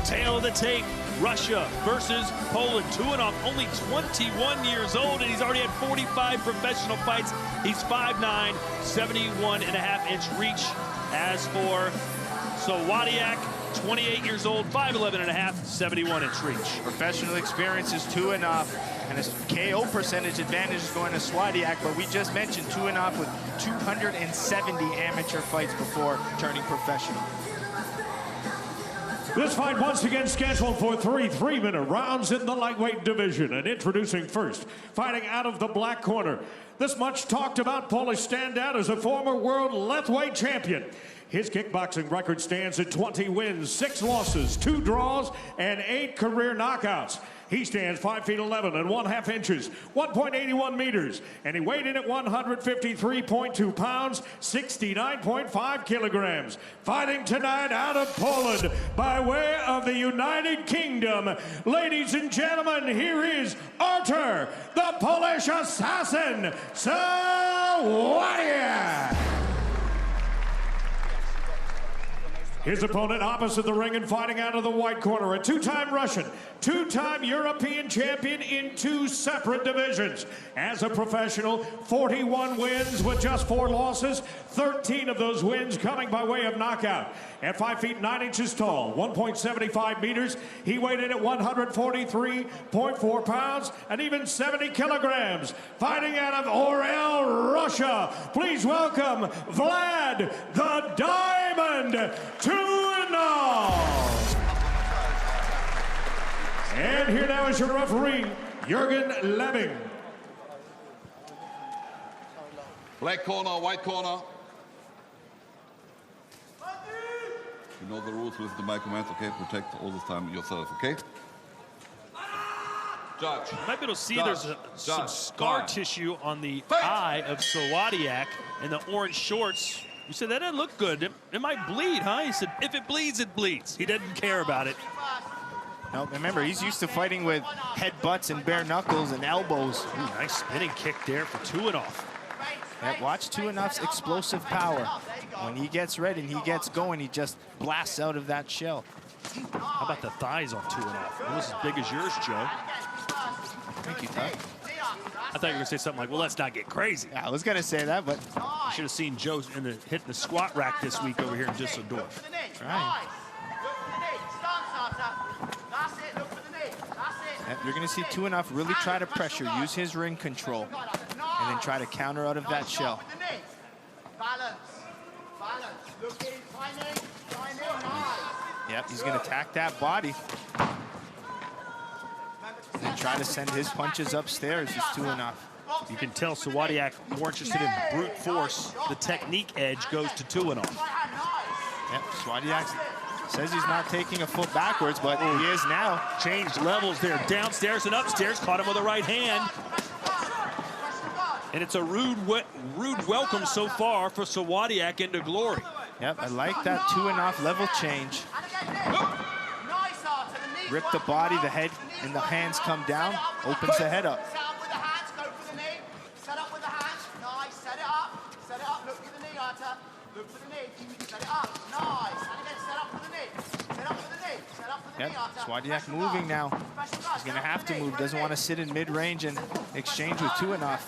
Tail of the tape, Russia versus Poland. TUINOV, only 21 years old, and he's already had 45 professional fights. He's 5'9", 71.5-inch reach. As for SALADIAK, 28 years old, 5'11.5", 71-inch reach. Professional experience is TUINOV, and his KO percentage advantage is going to SALADIAK, but we just mentioned TUINOV with 270 amateur fights before turning professional. This fight once again scheduled for 3 3-minute rounds in the lightweight division. And introducing first, fighting out of the black corner, this much talked about Polish standout is a former world lightweight champion. His kickboxing record stands at 20 wins, 6 losses, 2 draws, and 8 career knockouts. He stands 5'11" and 1/2 inches, 1.81 meters, and he weighed in at 153.2 pounds, 69.5 kilograms. Fighting tonight out of Poland by way of the United Kingdom. Ladies and gentlemen, here is Artur, the Polish assassin, SALADIAK. His opponent opposite the ring and fighting out of the white corner, a 2-time Russian, 2-time European champion in 2 separate divisions. As a professional, 41 wins with just 4 losses, 13 of those wins coming by way of knockout. At 5 feet 9 inches tall, 1.75 meters, he weighed in at 143.4 pounds and even 70 kilograms. Fighting out of Orel, Russia, please welcome Vlad the Diamond TUINOV. And here now is your referee, Jürgen Lemming. Black corner, white corner. You know the rules with the my commands, okay? Protect all this time yourself, okay? Judge. You might be able to see there's some scar tissue on the eye of SALADIAK in the orange shorts. You said that didn't look good. It might bleed, huh? He said, if it bleeds, it bleeds. He doesn't care about it. No, remember, he's used to fighting with headbutts and bare knuckles and elbows. Ooh, nice spinning kick there for TUINOV. Yeah, watch TUINOV's explosive power. When he gets ready and he gets going, he just blasts out of that shell. How about the thighs on TUINOV? Almost as big as yours, Joe. Thank you, Todd. I thought you were going to say something like, well, let's not get crazy. Yeah, I was going to say that, but... You should have seen Joe hitting the squat rack this week over here in Düsseldorf. Right. Yeah, you're going to see TUINOV really try to pressure, use his ring control, and then try to counter out of that shell. Yep, he's going to attack that body. And try to send his punches upstairs, is TUINOV. You can tell SALADIAK more interested in brute force. The technique edge goes to TUINOV. Yep, SALADIAK says he's not taking a foot backwards, but he is now. Changed levels there, downstairs and upstairs. Caught him with the right hand. And it's a rude welcome so far for SALADIAK into glory. Yep, I like that TUINOV level change. Rip the body, the head and the hands come down, opens the head up. Yep, SALADIAK moving now. He's going to have to move, doesn't want to sit in mid-range and exchange with TUINOV.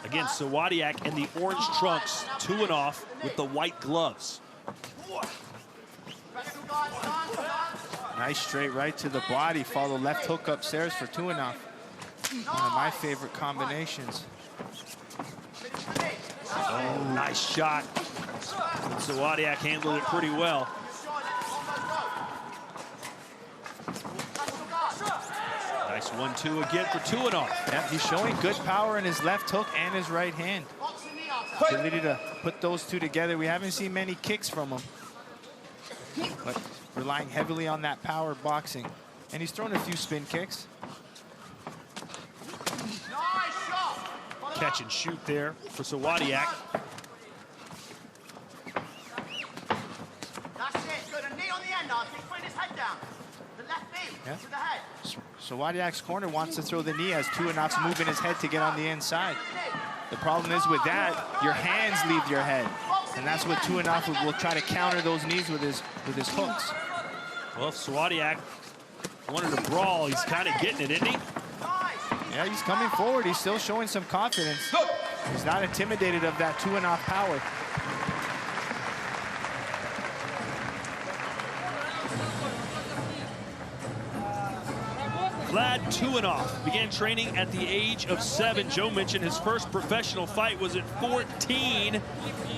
Again, SALADIAK in the orange trunks, TUINOV with the white gloves. Nice straight right to the body, follow left hook upstairs for TUINOV. One of my favorite combinations. Oh, nice shot. SALADIAK handled it pretty well. Nice 1-2 again for TUINOV. Yeah, he's showing good power in his left hook and his right hand. Ability to put those two together. We haven't seen many kicks from him, but relying heavily on that power boxing. And he's thrown a few spin kicks. Catch and shoot there for SALADIAK. Yeah. SALADIAK's corner wants to throw the knee as TUINOV's moving his head to get on the inside. The problem is with that, your hands leave your head. And And that's what TUINOV will try to counter those knees with his hooks. Well, if Saladiak wanted to brawl, he's kind of getting it, isn't he? Yeah, he's coming forward. He's still showing some confidence. He's not intimidated of that TUINOV power. Vlad TUINOV began training at the age of 7. Joe mentioned his first professional fight was at 14,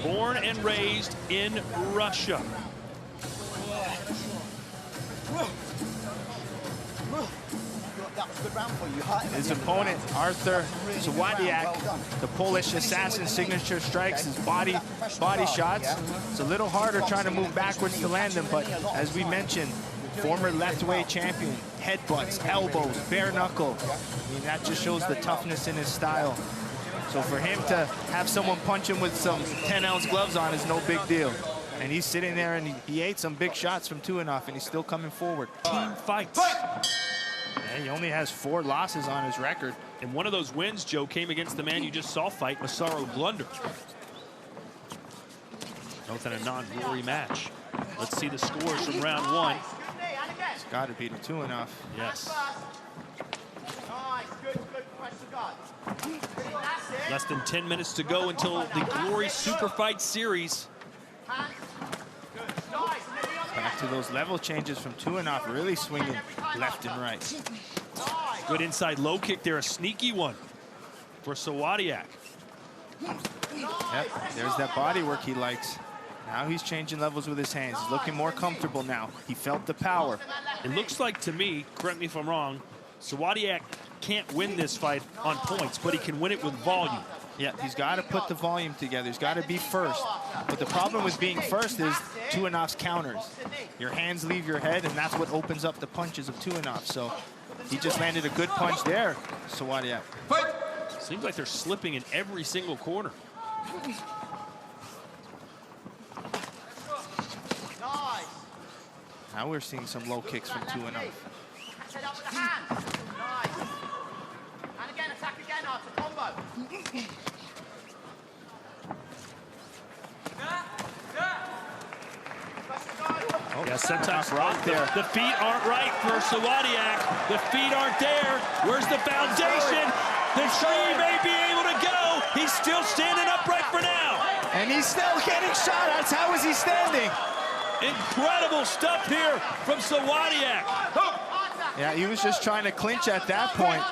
born and raised in Russia. His opponent, Artur, the Polish assassin, signature strikes, his body shots. It's a little harder trying to move backwards to land them, but as we mentioned, former left-way champion, headbutts, elbows, bare knuckle. I mean, that just shows the toughness in his style. So for him to have someone punch him with some 10-ounce gloves on is no big deal. And he's sitting there and he ate some big shots from TUINOV and he's still coming forward. Team fights. Yeah, he only has 4 losses on his record. And one of those wins, Joe, came against the man you just saw fight, Masaru Blunder. Both in a non-glory match. Let's see the scores from round 1. It's got to be the TUINOV. Yes. Less than 10 minutes to go until the Glory Super Fight Series. Back to those level changes from TUINOV, really swinging left and right. Good inside low kick there, a sneaky one for Saladiak. Yep, there's that body work he likes. Now he's changing levels with his hands. He's looking more comfortable now. He felt the power. It looks like to me, correct me if I'm wrong, Saladiak can't win this fight on points, but he can win it with volume. Yeah, he's got to put the volume together. He's got to be first. But the problem with being first is TUINOV's counters. Your hands leave your head, and that's what opens up the punches of TUINOV. So he just landed a good punch there, Saladiak. Seems like they're slipping in every single corner. Now we're seeing some low kicks from TUINOV. Yeah, sometimes the feet aren't right for Saladiak. The feet aren't there. Where's the foundation? The tree may be able to go. He's still standing upright for now. And he's still getting shot at. How is he standing? Incredible stuff here from Saladiak. Yeah, he was just trying to clinch at that point.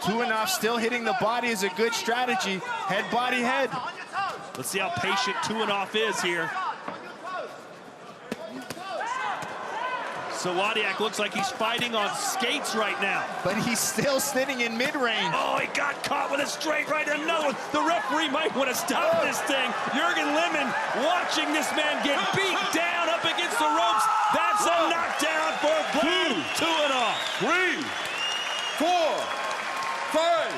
TUINOV still hitting the body is a good strategy. Head, body, head. Let's see how patient TUINOV is here. Saladiak looks like he's fighting on skates right now. But he's still sitting in mid-range. Oh, he got caught with a straight right. Another one. The referee might want to stop this thing. Jurgen Lemon watching this man get beat down up against the ropes. That's a knockdown for Vlad TUINOV. 3, 4, 5,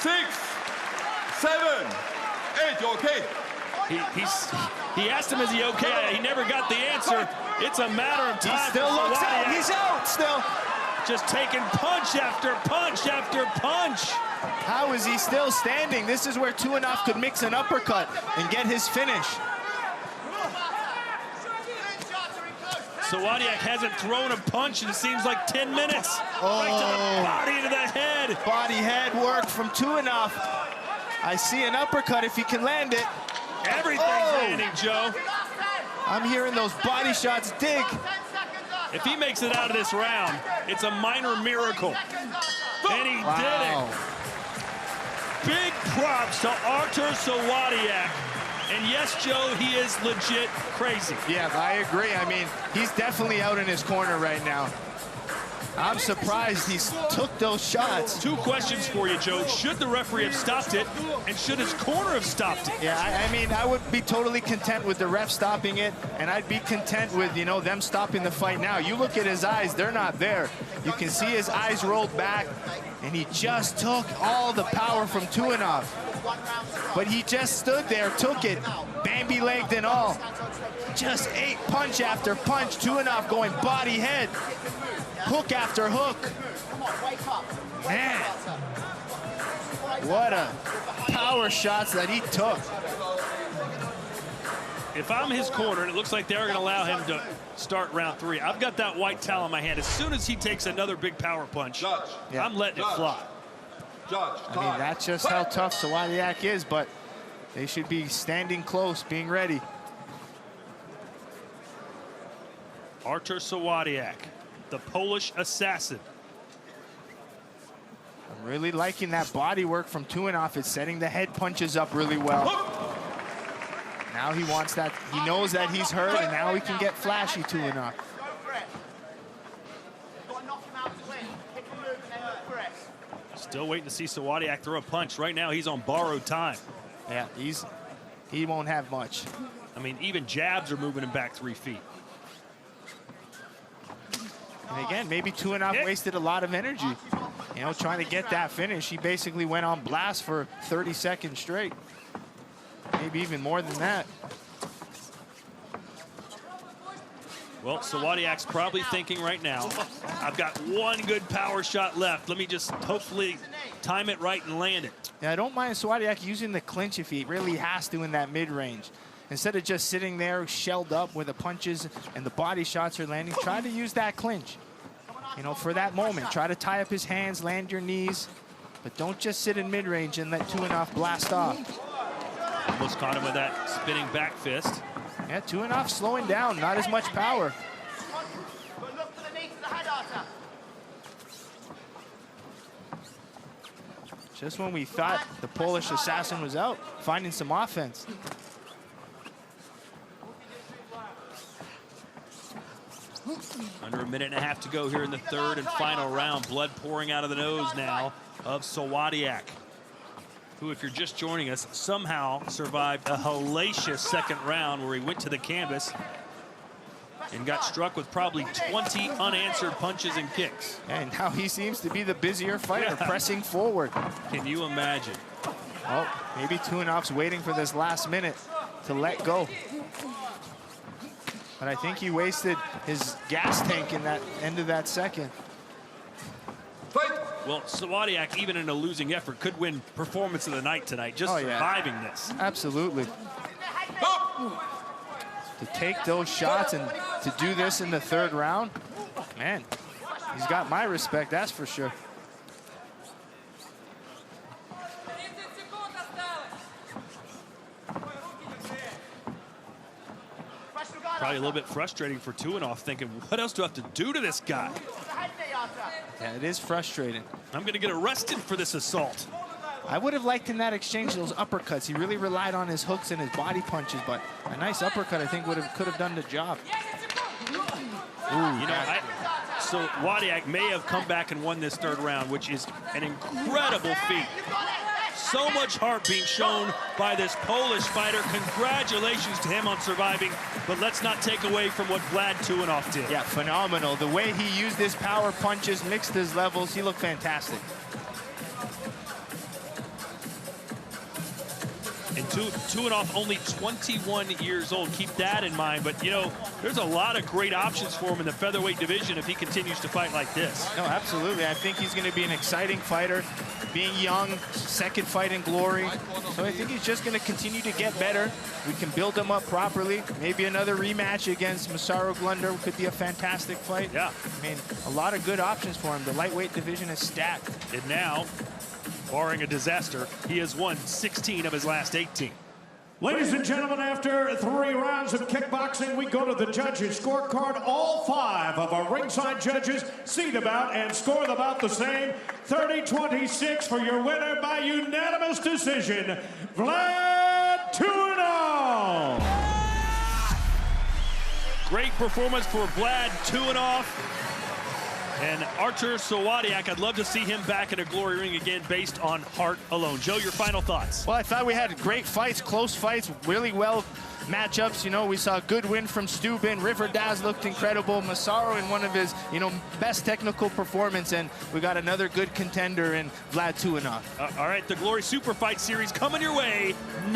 6, 7, 8. You okay? He asked him, is he okay? He never got the answer. It's a matter of time. He still looks out. He's out still. Just taking punch after punch after punch. How is he still standing? This is where TUINOV could mix an uppercut and get his finish. Saladiak hasn't thrown a punch in it seems like 10 minutes. Oh. Right to the body, to the head. Body head work from TUINOV. I see an uppercut if he can land it. Everything's landing, Joe. I'm hearing those body shots dig. If he makes it out of this round, it's a minor miracle. And he did it. Big props to Artur Saladiak. And yes, Joe, he is legit crazy. Yeah, I agree. I mean, he's definitely out in his corner right now. I'm surprised he took those shots. 2 questions for you, Joe. Should the referee have stopped it, and should his corner have stopped it? Yeah, I mean, I would be totally content with the ref stopping it, and I'd be content with, you know, them stopping the fight now. You look at his eyes, they're not there. You can see his eyes rolled back, and he just took all the power from TUINOV. But he just stood there, took it, Bambi-legged and all. Just ate punch after punch. TUINOV going body head. Hook after hook. Man, what a power shots that he took. if I'm his corner, and it looks like they're going to allow him to start round 3, I've got that white towel in my hand. As soon as he takes another big power punch, I'm letting it fly. I mean, that's just how tough SALADIAK is, but they should be standing close, being ready. Artur SALADIAK, the Polish assassin. I'm really liking that body work from TUINOV. It's setting the head punches up really well. Now he wants that. He knows that he's hurt, and now he can get flashy, TUINOV. Still waiting to see SALADIAK throw a punch. Right now, he's on borrowed time. Yeah, he won't have much. I mean, even jabs are moving him back 3 feet. And again, maybe TUINOV wasted a lot of energy, you know, trying to get that finish. He basically went on blast for 30 seconds straight. Maybe even more than that. Well, SALADIAK's probably thinking right now, I've got one good power shot left. Let me just hopefully time it right and land it. Yeah, I don't mind SALADIAK using the clinch if he really has to in that mid-range. Instead of just sitting there shelled up where the punches and the body shots are landing, try to use that clinch, you know, for that moment. Try to tie up his hands, land your knees, but don't just sit in mid-range and let TUINOV blast off. Almost caught him with that spinning back fist. Yeah, TUINOV slowing down, not as much power. Just when we thought the Polish assassin was out, finding some offense. Under a minute and a half to go here in the third and final round. Blood pouring out of the nose now of SALADIAK, who, if you're just joining us, somehow survived a hellacious second round where he went to the canvas and got struck with probably 20 unanswered punches and kicks. And now he seems to be the busier fighter, pressing forward. Can you imagine? Oh, maybe TUINOV's waiting for this last minute to let go. But I think he wasted his gas tank in that end of that second. Well, SALADIAK, even in a losing effort, could win performance of the night tonight, just surviving this. Absolutely. To take those shots and to do this in the third round, man, he's got my respect, that's for sure. Probably a little bit frustrating for TUINOV, thinking, what else do I have to do to this guy? Yeah, it is frustrating. I'm going to get arrested for this assault. I would have liked in that exchange those uppercuts. He really relied on his hooks and his body punches, but a nice uppercut, I think, could have done the job. Ooh, you know, SALADIAK may have come back and won this third round, which is an incredible feat. So much heart being shown by this Polish fighter. Congratulations to him on surviving, but let's not take away from what Vlad TUINOV did. Yeah, phenomenal. The way he used his power punches, mixed his levels, he looked fantastic. And TUINOV only 21 years old. Keep that in mind. But, you know, there's a lot of great options for him in the featherweight division if he continues to fight like this. No, absolutely. I think he's going to be an exciting fighter. Being young, second fight in Glory. So I think he's just going to continue to get better. We can build him up properly. Maybe another rematch against Masaru Glunder could be a fantastic fight. Yeah. I mean, a lot of good options for him. The lightweight division is stacked. And now, barring a disaster, he has won 16 of his last 18. Ladies and gentlemen, after 3 rounds of kickboxing, we go to the judges' scorecard. All 5 of our ringside judges seed about and score about the same. 30-26 for your winner by unanimous decision, Vlad TUINOV. Great performance for Vlad TUINOV. And Artur SALADIAK, I'd love to see him back in a Glory ring again based on heart alone. Joe, your final thoughts? Well, I thought we had great fights, close fights, really well matchups. You know, we saw a good win from Steuben. River Daz looked incredible. Masaru in one of his, you know, best technical performance. And we got another good contender in Vlad TUINOV. All right, the Glory Super Fight Series coming your way next.